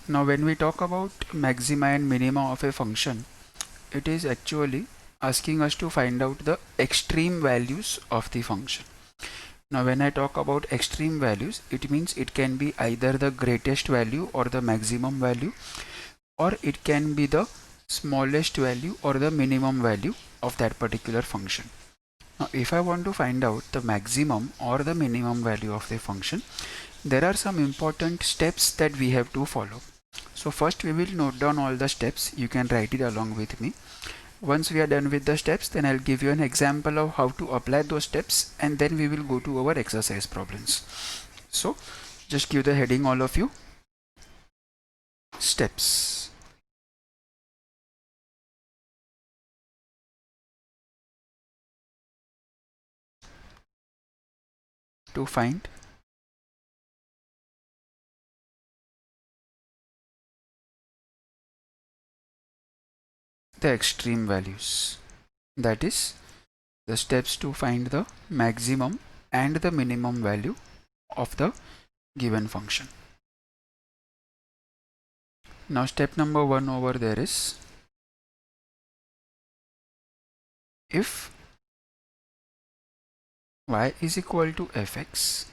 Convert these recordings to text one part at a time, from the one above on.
Now when we talk about maxima and minima of a function, it is actually asking us to find out the extreme values of the function. Now when I talk about extreme values, it means it can be either the greatest value or the maximum value, or it can be the smallest value or the minimum value of that particular function. Now if I want to find out the maximum or the minimum value of the function, there are some important steps that we have to follow. So first we will note down all the steps. You can write it along with me. Once we are done with the steps, then I'll give you an example of how to apply those steps, and then we will go to our exercise problems. So just give the heading, all of you, steps. To find the extreme values, that is the steps to find the maximum and the minimum value of the given function. Now step number 1 over there is, if y is equal to fx,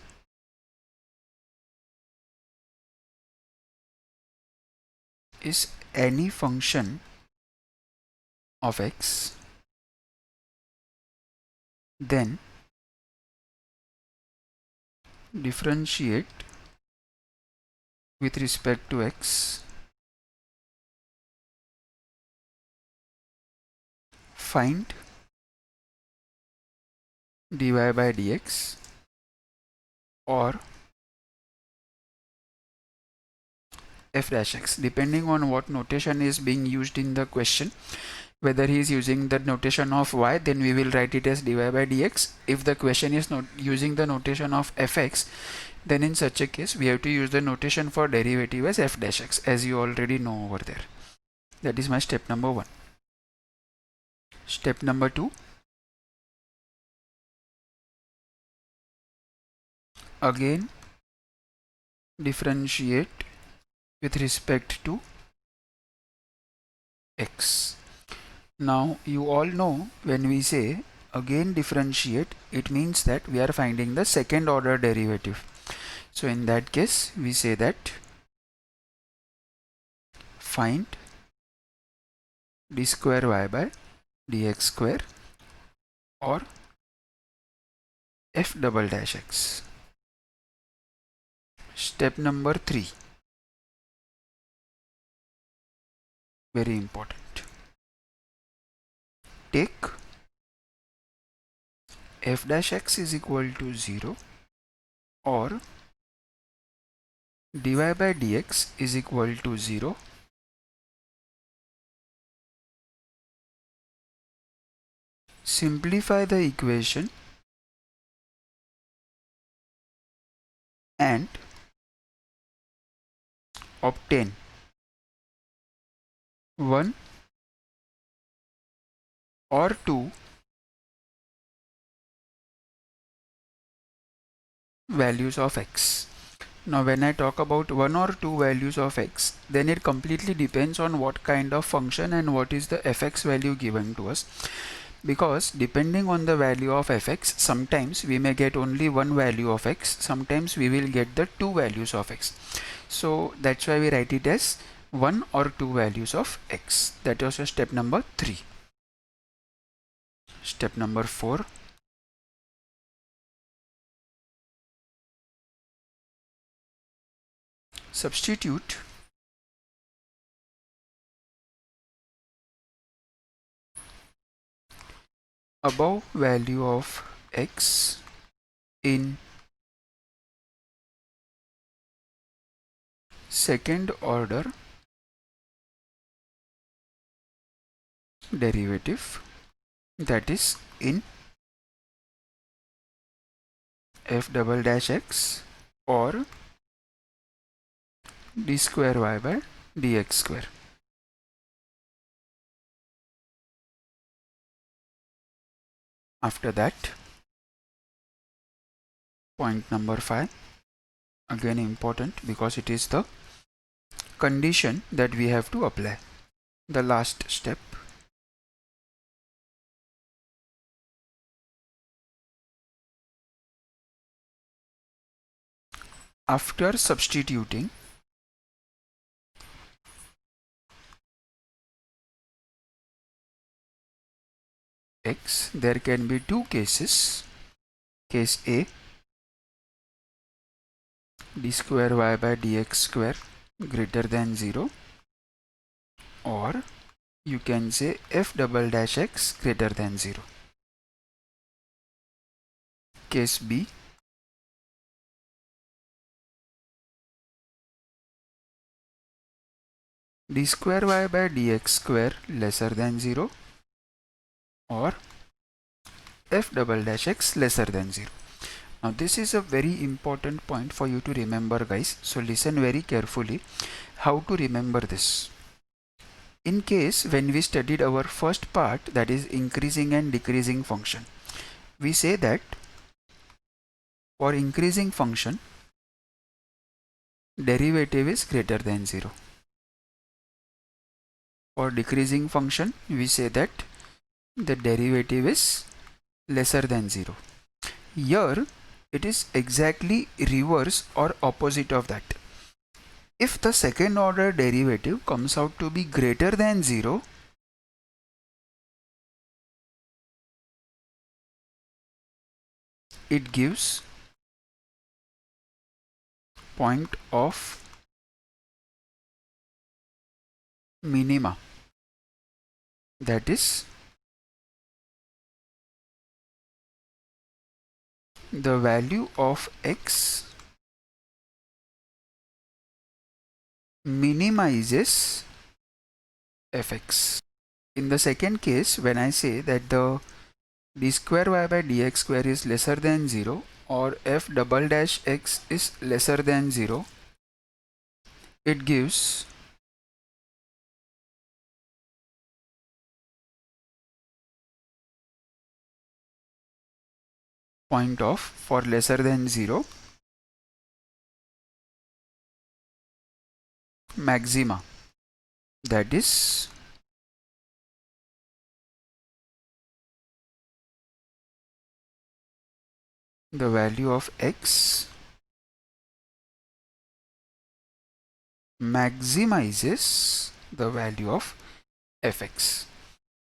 is any function of x, then differentiate with respect to x, find dy by dx, or f dash x, depending on what notation is being used in the question. Whether he is using the notation of y, then we will write it as dy by dx. If the question is not using the notation of fx, then in such a case we have to use the notation for derivative as f dash x, as you already know over there. That is my step number 1. Step number 2, again differentiate with respect to x. Now you all know, when we say again differentiate, it means that we are finding the second order derivative. So in that case we say that find d square y by dx square, or f double dash x. Step number 3, very important. Take f dash x is equal to 0, or dy by dx is equal to 0, simplify the equation and obtain 1 or 2 values of x. Now when I talk about 1 or 2 values of x, then it completely depends on what kind of function and what is the fx value given to us. Because depending on the value of fx, sometimes we may get only one value of x, sometimes we will get the two values of x. So that's why we write it as 1 or 2 values of x. That was your step number 3. Step number 4, substitute above value of x in second order derivative, that is in f double dash x or d square y by dx square. After that, point number 5, again important because it is the condition that we have to apply. The last step. After substituting x, there can be two cases. Case A, d square y by dx square greater than 0, or you can say f double dash x greater than 0. Case B, d square y by dx square lesser than 0, or f double dash x lesser than 0. Now this is a very important point for you to remember, guys. So listen very carefully how to remember this. In case when we studied our first part, that is increasing and decreasing function, we say that for increasing function derivative is greater than 0. For decreasing function we say that the derivative is lesser than 0. Here it is exactly reverse or opposite of that. If the second order derivative comes out to be greater than 0, it gives point of minima, that is the value of x minimizes fx. In the second case, when I say that the d square y by dx square is lesser than 0 or f double dash x is lesser than 0, it gives point of, for lesser than 0, maxima, that is the value of x maximizes the value of fx.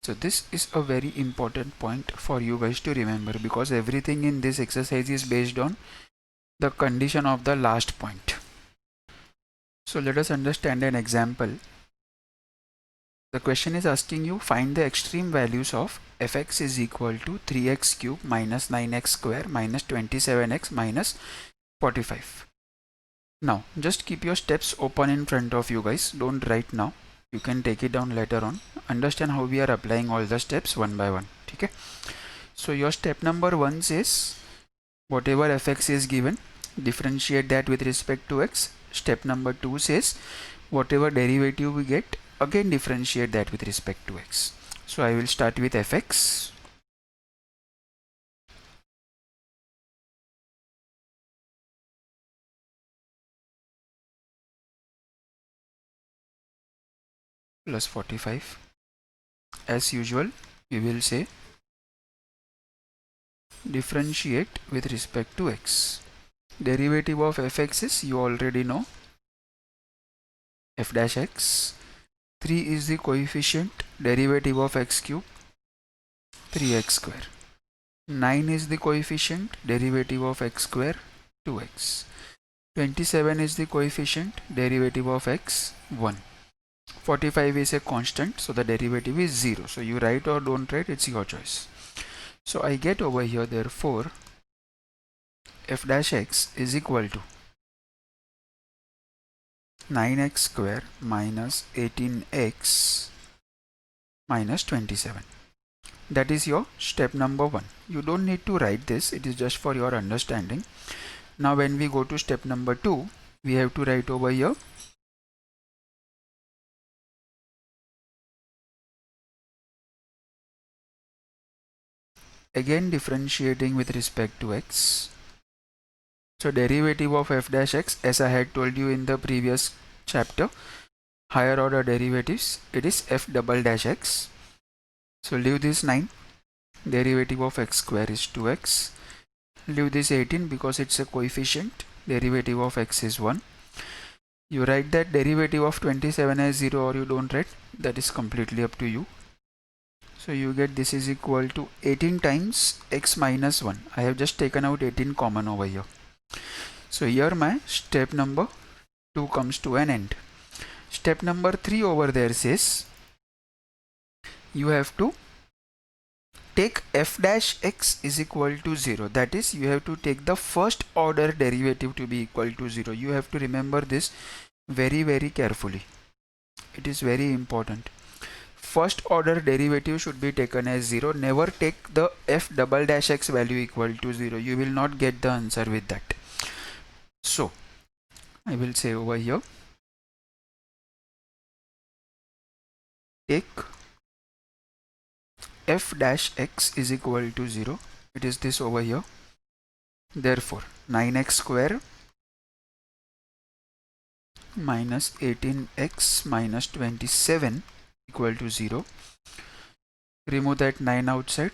So this is a very important point for you guys to remember, because everything in this exercise is based on the condition of the last point. So let us understand an example. The question is asking you, find the extreme values of fx is equal to 3x cube minus 9x square minus 27x minus 45. Now just keep your steps open in front of you, guys. Don't write now. You can take it down later on. Understand how we are applying all the steps one by one. Okay. So your step number 1 says whatever fx is given, differentiate that with respect to x. Step number 2 says whatever derivative we get, again differentiate that with respect to x. So I will start with fx. Plus 45. As usual, we will say differentiate with respect to x. Derivative of fx is, you already know, f dash x. 3 is the coefficient, derivative of x cube, 3x square. 9 is the coefficient, derivative of x square, 2x. 27 is the coefficient, derivative of x, 1. 45 is a constant, so the derivative is 0. So you write or don't write, it's your choice. So I get over here, therefore f dash x is equal to 9x square minus 18x minus 27. That is your step number 1. You don't need to write this, it is just for your understanding. Now when we go to step number 2, we have to write over here again differentiating with respect to x. So derivative of f dash x, as I had told you in the previous chapter, higher order derivatives, it is f double dash x. So leave this 9, derivative of x square is 2x. Leave this 18 because it's a coefficient, derivative of x is 1. You write that derivative of 27 as 0 or you don't write, that is completely up to you. So you get this is equal to 18 times x minus 1. I have just taken out 18 common over here. So here my step number 2 comes to an end. Step number 3 over there says you have to take f dash x is equal to 0. That is, you have to take the first order derivative to be equal to 0. You have to remember this very carefully. It is very important. First order derivative should be taken as 0. Never take the f double dash x value equal to 0. You will not get the answer with that. So I will say over here, take f dash x is equal to 0. It is this over here. Therefore 9x square minus 18x minus 27 equal to 0. Remove that 9 outside.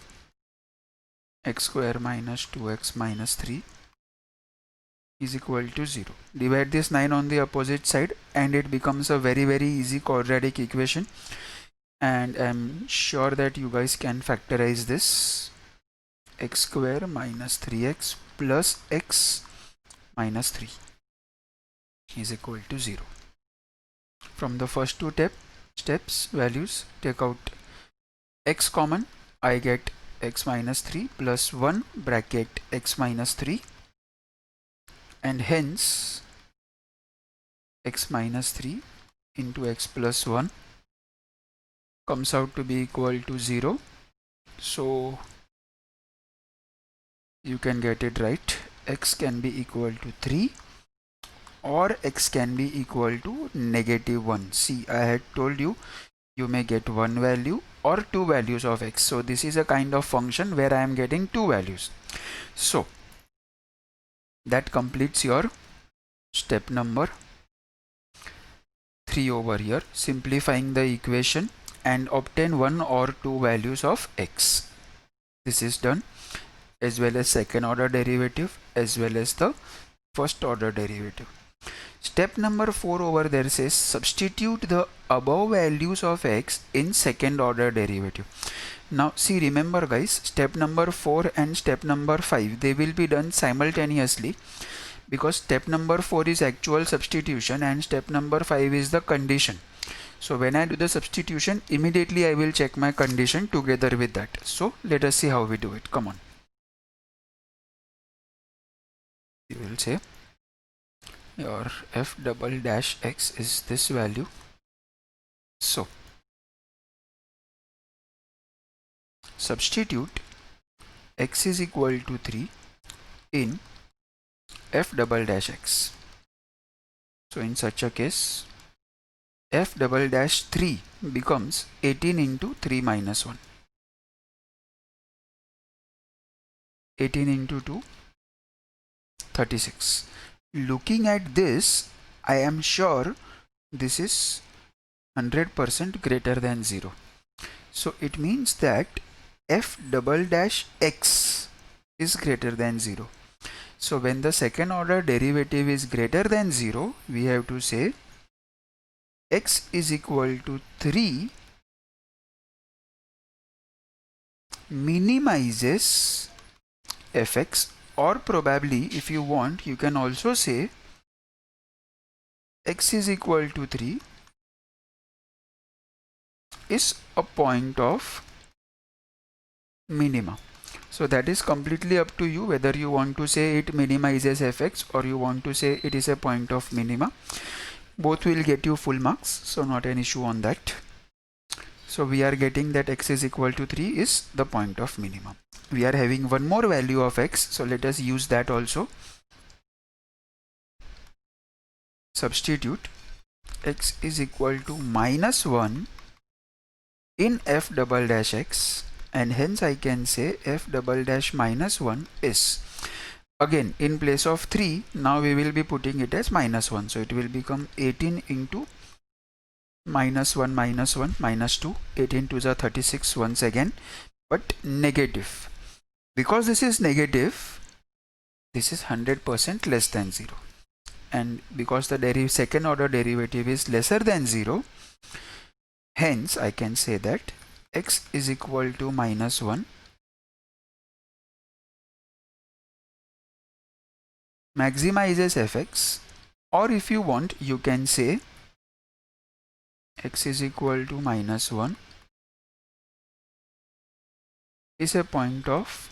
X square minus 2x minus 3 is equal to 0. Divide this 9 on the opposite side and it becomes a very easy quadratic equation, and I'm sure that you guys can factorize this. X square minus 3x plus x minus 3 is equal to 0. From the first two steps values, take out x common, I get x minus 3 plus 1 bracket x minus 3, and hence x minus 3 into x plus 1 comes out to be equal to 0. So you can get it right. X can be equal to 3 or x can be equal to negative 1. See, I had told you, you may get one value or two values of x. So this is a kind of function where I am getting two values. So that completes your step number 3 over here, simplifying the equation and obtain one or two values of x. This is done, as well as second order derivative as well as the first order derivative. Step number 4 over there says substitute the above values of x in second order derivative. Now see, remember guys, step number 4 and step number 5, they will be done simultaneously, because step number 4 is actual substitution and step number 5 is the condition. So when I do the substitution, immediately I will check my condition together with that. So let us see how we do it. Come on. We will say your f double dash x is this value. So substitute x is equal to 3 in f double dash x. So in such a case, f double dash 3 becomes 18 into 3 minus 1. 18 into 2, 36. Looking at this, I am sure this is 100% greater than 0. So it means that f double dash x is greater than 0. So when the second order derivative is greater than 0, we have to say x is equal to 3 minimizes fx, or probably if you want you can also say x is equal to 3 is a point of minima. So that is completely up to you whether you want to say it minimizes fx or you want to say it is a point of minima. Both will get you full marks, so not an issue on that. So we are getting that x is equal to 3 is the point of minimum. We are having one more value of x, so let us use that also. Substitute x is equal to minus 1 in f double dash x, and hence I can say f double dash minus 1 is Again, in place of 3, now we will be putting it as -1. So it will become 18 into -1 -1 -2. 18 to the 36 once again, but negative. Because this is negative, this is 100% less than 0. And because the second order derivative is lesser than 0, hence I can say that x is equal to -1 maximizes fx, or if you want, you can say x is equal to -1 is a point of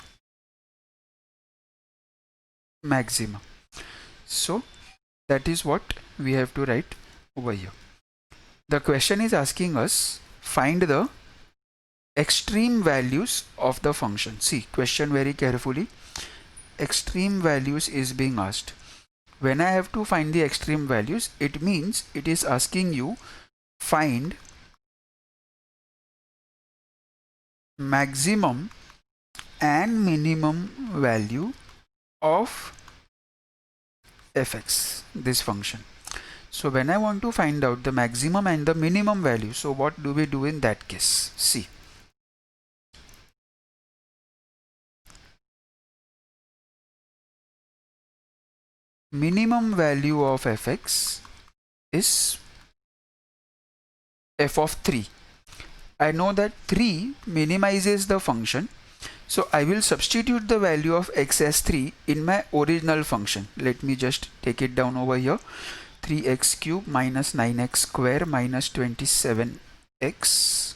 maxima. So that is what we have to write over here. The question is asking us find the extreme values of the function. See, question very carefully. Extreme values is being asked. When I have to find the extreme values, it means it is asking you find maximum and minimum value of fx, this function. So when I want to find out the maximum and the minimum value, so what do we do in that case? See, minimum value of fx is f of 3. I know that 3 minimizes the function, so I will substitute the value of x as 3 in my original function. Let me just take it down over here. 3x cube minus 9x square minus 27x,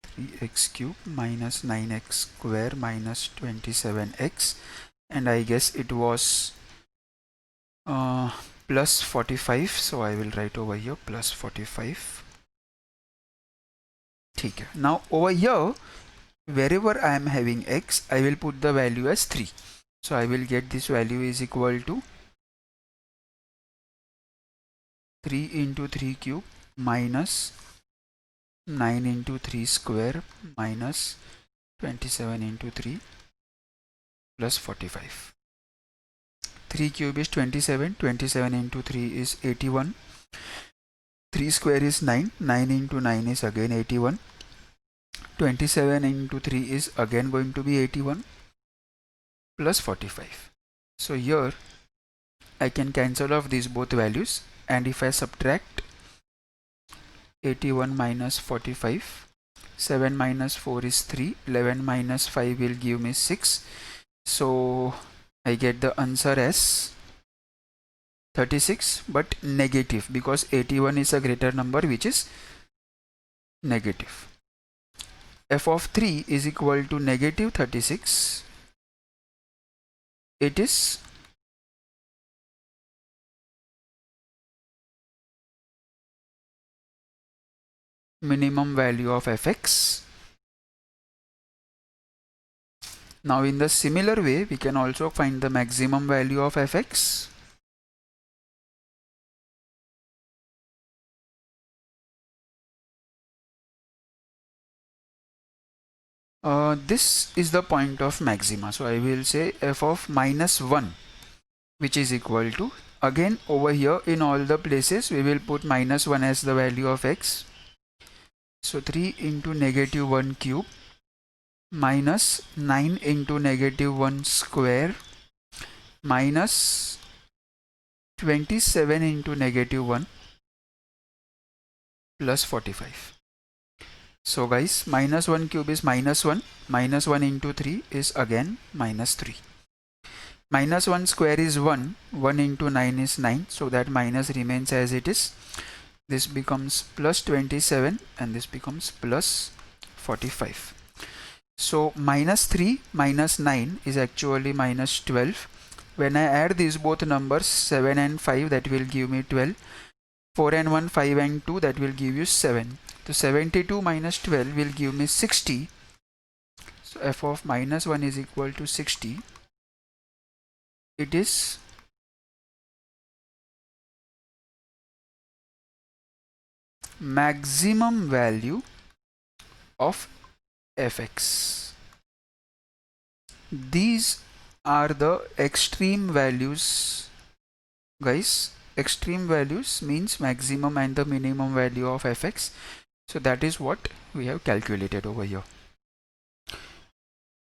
3x cube minus 9x square minus 27x, and I guess it was plus 45, so I will write over here plus 45. Okay. Now over here, wherever I am having x, I will put the value as 3. So I will get this value is equal to 3 into 3 cube minus 9 into 3 square minus 27 into 3 plus 45. 3 cube is 27, 27 into 3 is 81, 3 square is 9, 9 into 9 is again 81, 27 into 3 is again going to be 81 plus 45. So here I can cancel off these both values, and if I subtract 81 minus 45, 7 minus 4 is 3, 11 minus 5 will give me 6. So I get the answer as 36, but negative, because 81 is a greater number which is negative. F of 3 is equal to negative 36. It is minimum value of fx. Now in the similar way, we can also find the maximum value of fx. This is the point of maxima. So I will say f of -1, which is equal to, again over here in all the places we will put -1 as the value of x. So 3 into -1 cube minus 9 into -1 square minus 27 into -1 plus 45. So guys, -1 cube is -1, -1 into 3 is again -3. -1 square is 1, 1 into 9 is 9, so that minus remains as it is. This becomes plus 27 and this becomes plus 45. So -3 minus 9 is actually -12. When I add these both numbers 7 and 5, that will give me 12. 4 and 1, 5 and 2, that will give you 7. So 72 minus 12 will give me 60. So f of -1 is equal to 60. It is maximum value of fx. These are the extreme values, guys. Extreme values means maximum and the minimum value of fx. So that is what we have calculated over here.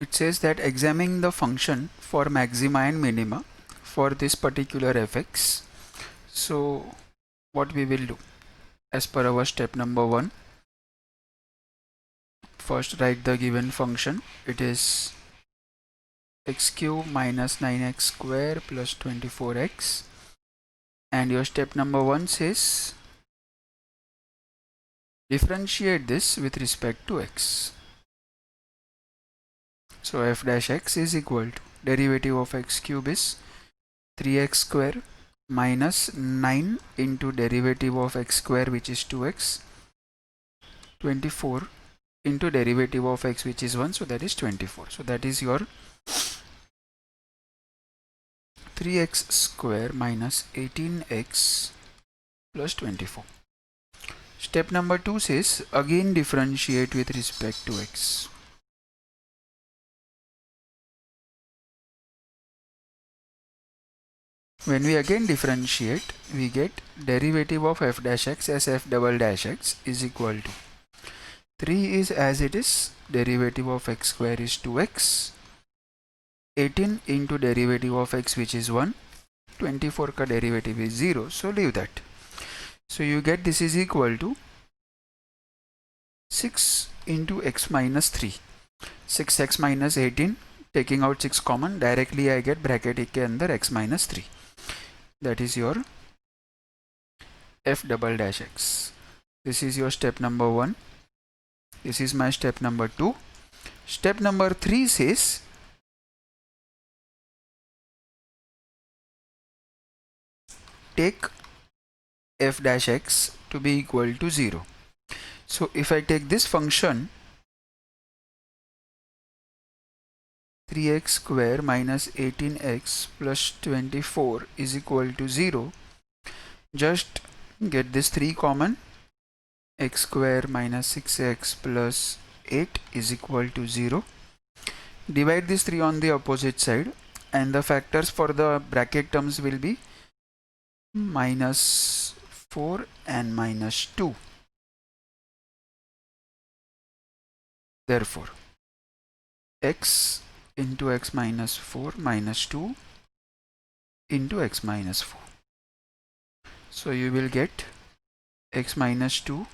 It says that examining the function for maxima and minima for this particular fx. So what we will do, as per our step number 1, first write the given function. It is x cube minus 9x square plus 24x, and your step number 1 says differentiate this with respect to x. So f dash x is equal to derivative of x cube is 3x square minus 9 into derivative of x square, which is 2x, 24 into derivative of x, which is 1, so that is 24. So that is your 3x square minus 18x plus 24. Step number 2 says again differentiate with respect to x. When we again differentiate, we get derivative of f dash x as f double dash x is equal to 3 is as it is, derivative of x square is 2x, 18 into derivative of x, which is 1, 24 ka derivative is 0, so leave that. So you get this is equal to 6 into x minus 3, 6x minus 18, taking out 6 common, directly I get bracket के अंदर x minus 3. That is your f double dash x. This is your step number 1. This is my step number 2. Step number 3 says take f dash x to be equal to 0. So if I take this function 3x square minus 18x plus 24 is equal to 0, just get this 3 common, x square minus 6x plus 8 is equal to 0. Divide this 3 on the opposite side, and the factors for the bracket terms will be minus 4 and minus 2. Therefore, x into x minus 4 minus 2 into x minus 4. So you will get x minus 2,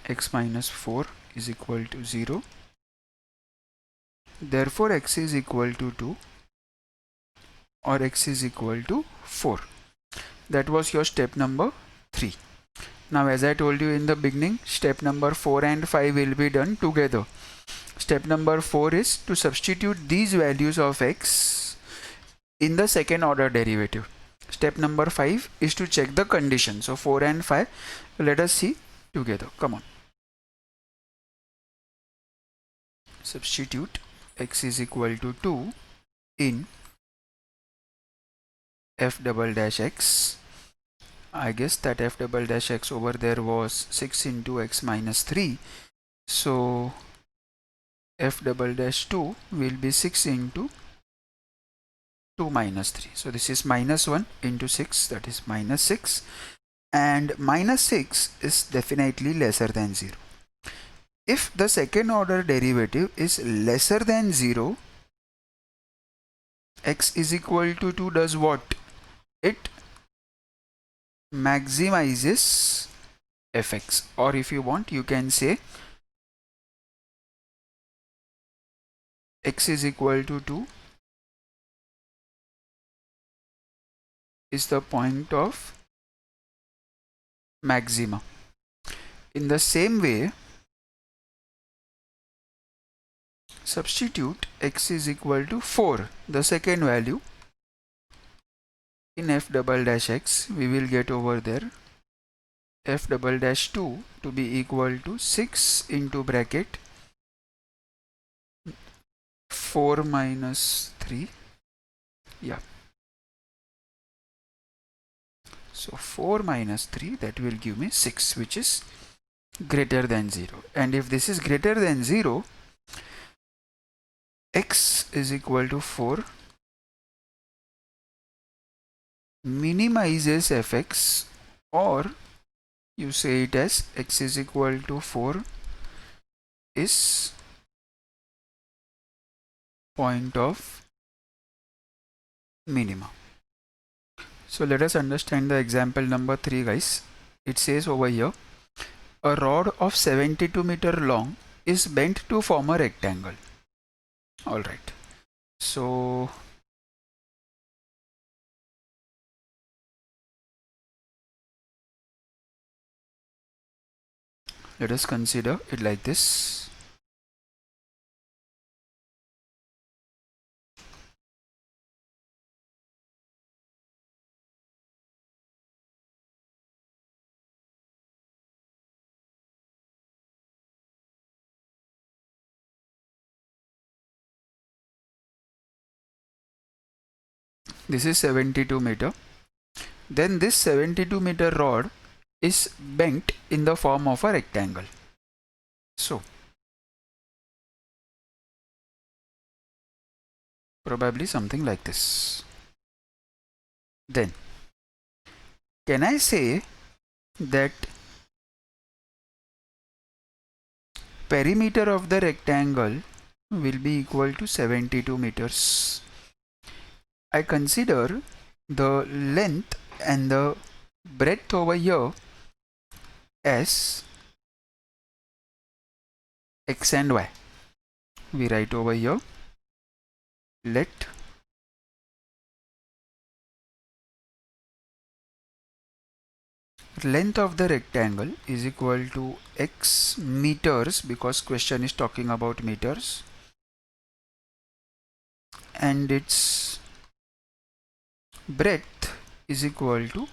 x minus 4 is equal to 0. Therefore, x is equal to 2 or x is equal to 4. That was your step number 3. Now, as I told you in the beginning, step number 4 and 5 will be done together. Step number 4 is to substitute these values of x in the second order derivative. Step number 5 is to check the condition. So 4 and 5, let us see together. Come on. Substitute x is equal to 2 in f double dash x. I guess that f double dash x over there was 6 into x minus 3. So f double dash 2 will be 6 into 2 minus 3. So this is minus 1 into 6, that is minus 6. And minus 6 is definitely lesser than 0. If the second order derivative is lesser than 0, x is equal to 2 does what? It maximizes fx, or if you want you can say x is equal to 2 is the point of maxima. In the same way, substitute x is equal to 4, the second value, in f double dash x. We will get over there f double dash 2 to be equal to 6 into bracket 4 minus 3. Yeah. So 4 minus 3, that will give me 6, which is greater than 0. And if this is greater than 0, x is equal to 4 minimizes fx, or you say it as x is equal to 4 is point of minima. So let us understand the example number 3, guys. It says over here, a rod of 72-meter long is bent to form a rectangle. Alright, so let us consider it like this. This is 72-meter. Then this 72-meter rod is bent in the form of a rectangle. So probably something like this. Then can I say that perimeter of the rectangle will be equal to 72 meters? I consider the length and the breadth over here as x and y. We write over here, let length of the rectangle is equal to x meters, because question is talking about meters, and its breadth is equal to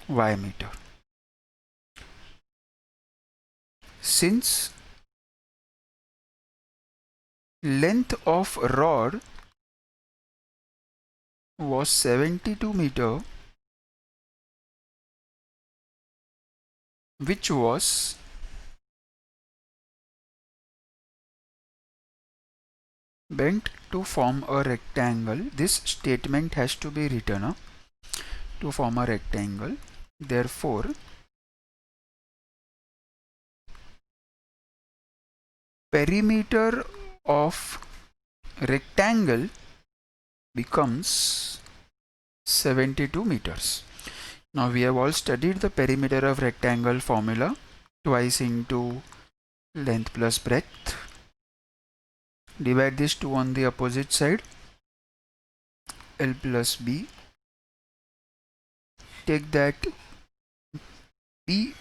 y meter. Since length of rod was 72 meter, which was bent to form a rectangle, this statement has to be written to form a rectangle. Therefore perimeter of rectangle becomes 72 meters. Now we have all studied the perimeter of rectangle formula, twice into length plus breadth. Divide this 2 on the opposite side, L plus B. Take that B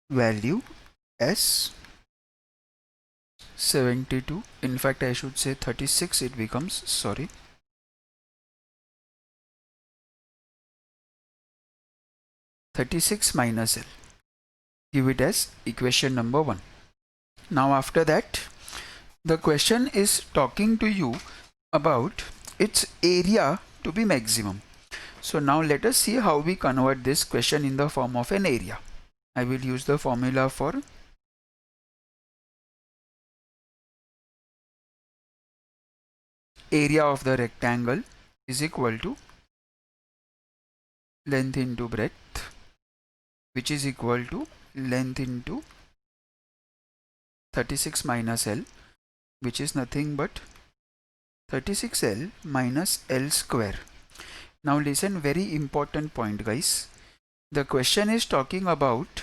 value as 72. In fact, I should say 36. It becomes, sorry, 36 minus L. Give it as equation number 1. Now after that, the question is talking to you about its area to be maximum. So now let us see how we convert this question in the form of an area. I will use the formula for area of the rectangle is equal to length into breadth, which is equal to length into 36 minus L, which is nothing but 36L minus L square. Now listen, very important point, guys. The question is talking about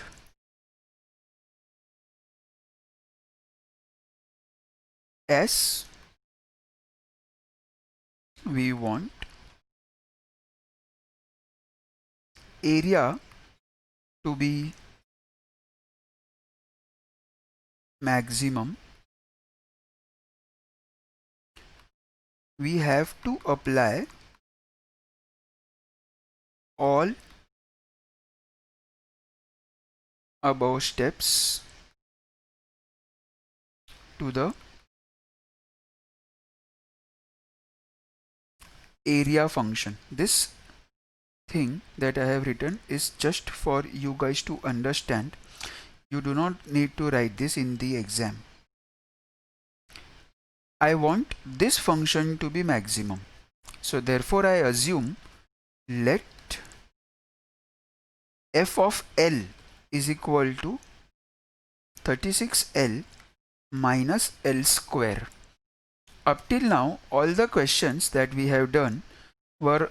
S. We want area to be maximum. We have to apply all above steps to the area function. This thing that I have written is just for you guys to understand. You do not need to write this in the exam. I want this function to be maximum. So therefore I assume let f of L is equal to 36L minus L square. Up till now, all the questions that we have done were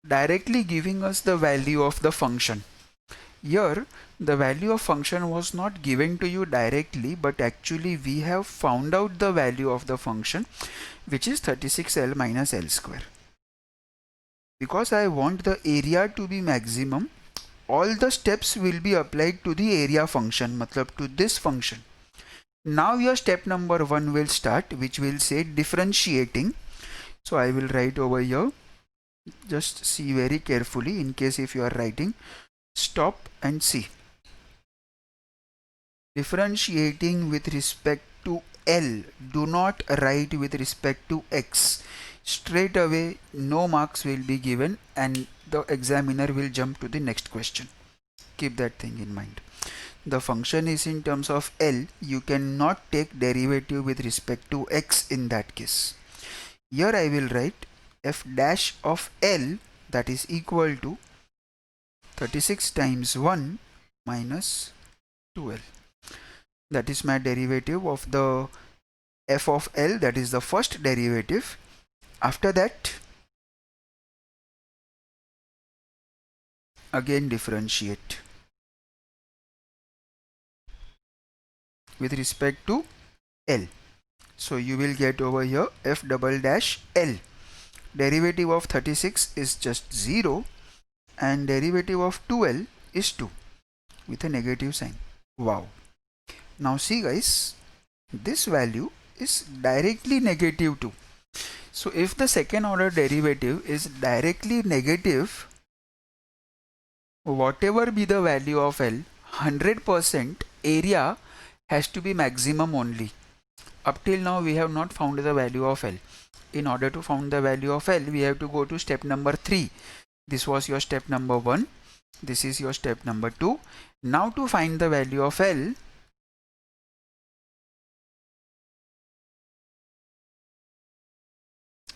directly giving us the value of the function. Here, the value of function was not given to you directly, but actually we have found out the value of the function, which is 36L minus L square. Because I want the area to be maximum, all the steps will be applied to the area function, matlab to this function. Now your step number 1 will start, which will say differentiating. So I will write over here, just see very carefully in case if you are writing, stop and see. Differentiating with respect to L, do not write with respect to X. Straight away no marks will be given and the examiner will jump to the next question. Keep that thing in mind. The function is in terms of L, you cannot take derivative with respect to X in that case. Here I will write f dash of L, that is equal to 36 times 1 minus 2L. That is my derivative of the f of L, that is the first derivative. After that, again differentiate with respect to L. So you will get over here f double dash L. Derivative of 36 is just 0 and derivative of 2L is 2 with a negative sign. Wow. Now see guys, this value is directly negative 2. So if the second order derivative is directly negative, whatever be the value of L, 100% area has to be maximum only. Up till now we have not found the value of L. In order to find the value of L, we have to go to step number 3. This was your step number 1. This is your step number 2. Now to find the value of L,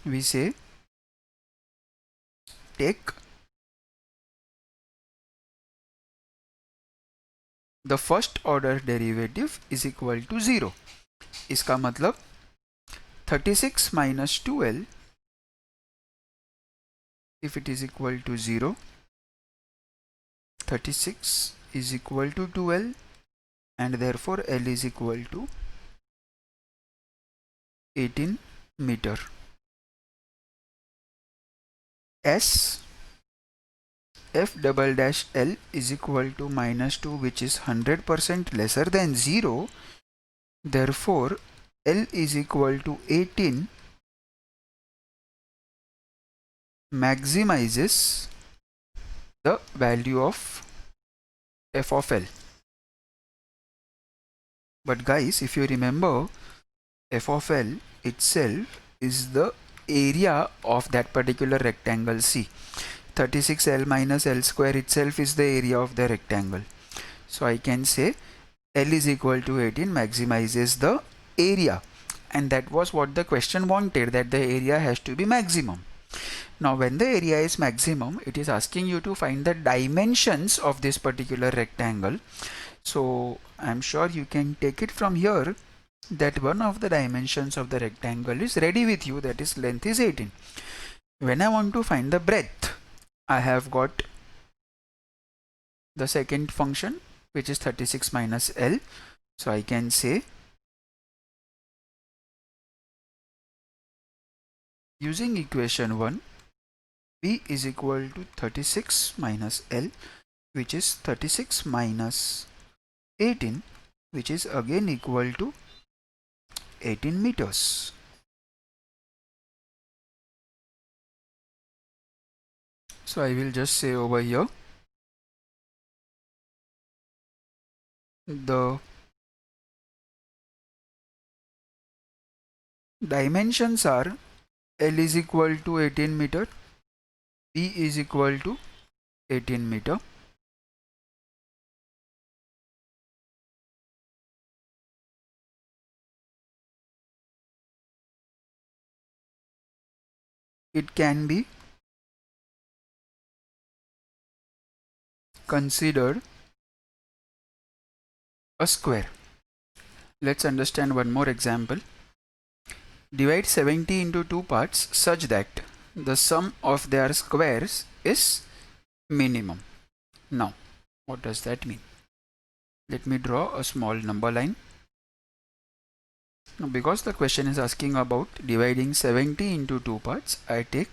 we say take the first order derivative is equal to 0. इसका मतलब 36 minus 2L, if it is equal to 0, 36 is equal to 2L and therefore L is equal to 18 meter. S f double dash L is equal to minus 2, which is 100% lesser than 0. Therefore L is equal to 18 maximizes the value of f of L. But guys, if you remember, f of L itself is the area of that particular rectangle C. 36L minus L square itself is the area of the rectangle. So I can say L is equal to 18 maximizes the area, and that was what the question wanted, that the area has to be maximum. Now when the area is maximum, it is asking you to find the dimensions of this particular rectangle. So I'm sure you can take it from here that one of the dimensions of the rectangle is ready with you, that is length is 18. When I want to find the breadth, I have got the second function, which is 36 minus L. So I can say, using equation 1, B is equal to 36 minus L, which is 36 minus 18, which is again equal to 18 meters. So I will just say over here, the dimensions are L is equal to 18 meter, B is equal to 18 meter. it can be considered a square. Let's understand one more example. Divide 70 into two parts such that the sum of their squares is minimum. Now, what does that mean? Let me draw a small number line. Now, because the question is asking about dividing 70 into two parts, I take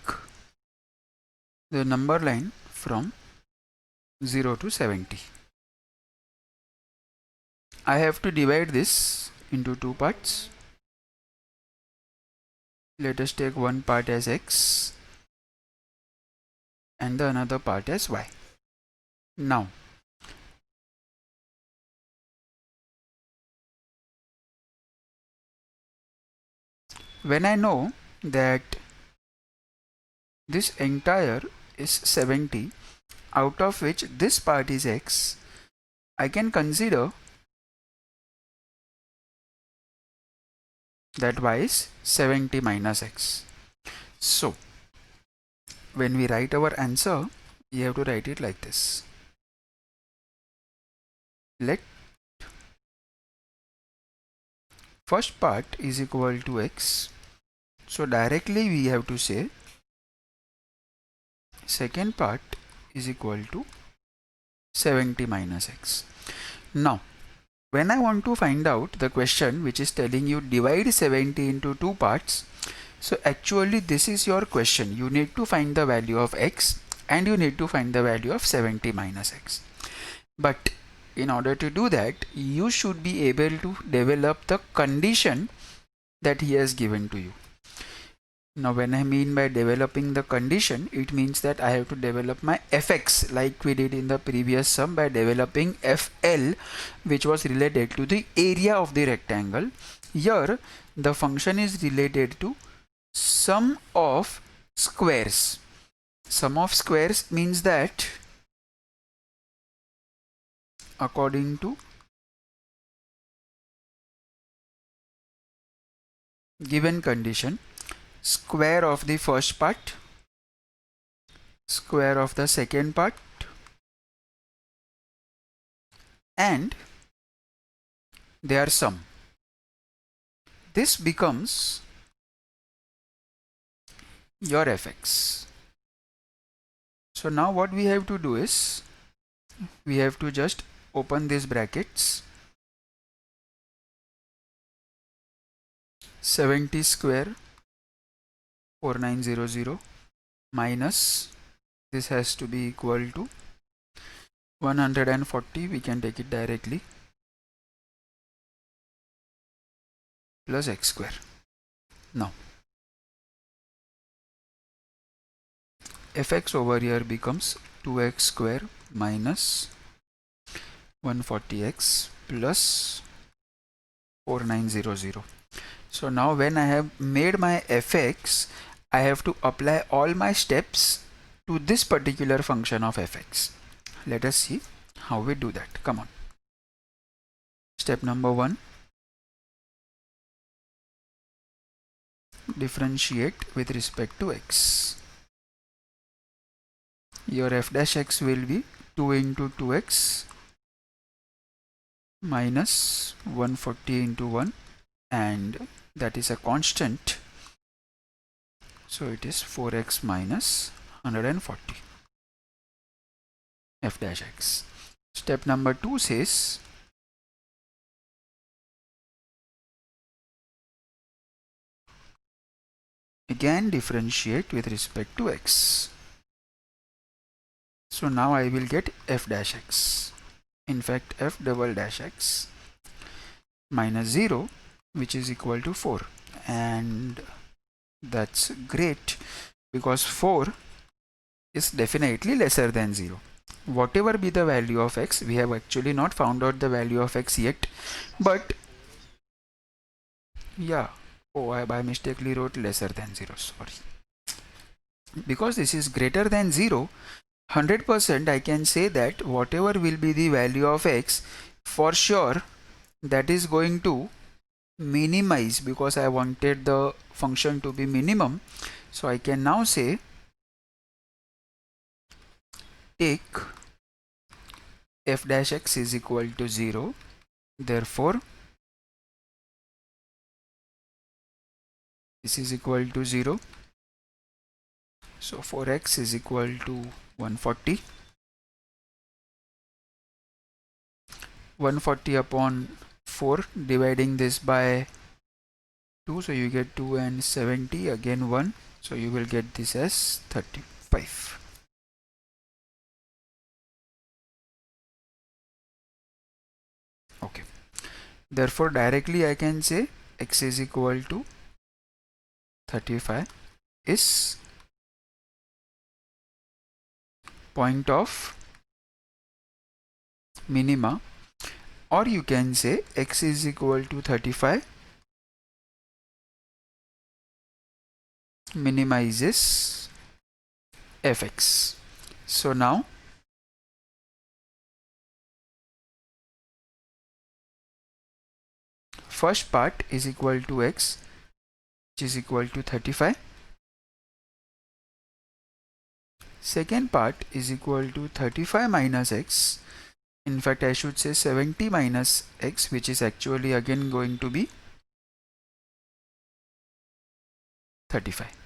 the number line from 0 to 70. I have to divide this into two parts. Let us take one part as x and the another part as y. Now, when I know that this entire is 70, out of which this part is x, I can consider that y is 70 minus x. So, when we write our answer, we have to write it like this. Let first part is equal to x. So directly we have to say second part is equal to 70 minus x. Now, when I want to find out the question which is telling you divide 70 into two parts, so actually this is your question. You need to find the value of x and you need to find the value of 70 minus x. But in order to do that, you should be able to develop the condition that he has given to you. Now, when I mean by developing the condition, it means that I have to develop my fx like we did in the previous sum by developing fl, which was related to the area of the rectangle. Here, the function is related to sum of squares. Sum of squares means that according to given condition, square of the first part, square of the second part, and their sum. This becomes your fx. So now what we have to do is, we have to just open these brackets. 70 square 4900 minus this has to be equal to 140, we can take it directly, plus x square. Now fx over here becomes 2x square minus 140x plus 4900. So now when I have made my fx, I have to apply all my steps to this particular function of fx. Let us see how we do that. Come on. Step number 1. Differentiate with respect to x. Your f dash x will be 2 into 2x minus 140 into 1, and that is a constant. So it is 4x minus 140 f dash x. Step number 2 says again differentiate with respect to x. So now I will get f dash x, in fact f double dash x minus 0, which is equal to 4, and that's great because 4 is definitely lesser than 0. Whatever be the value of x, we have actually not found out the value of x yet, but yeah, oh, I by mistakenly wrote lesser than 0, sorry. Because this is greater than 0, 100% I can say that whatever will be the value of x, for sure that is going to minimize, because I wanted the function to be minimum. So I can now say take f dash x is equal to 0, therefore this is equal to 0. So for x is equal to 140. 140 upon 4, dividing this by 2, so you get 2 and 70, again 1, so you will get this as 35. Okay, therefore directly I can say x is equal to 35 is point of minima, or you can say x is equal to 35 minimizes fx. So now first part is equal to x, which is equal to 35. Second part is equal to 35 minus x. In fact, I should say 70 minus x, which is actually again going to be 35.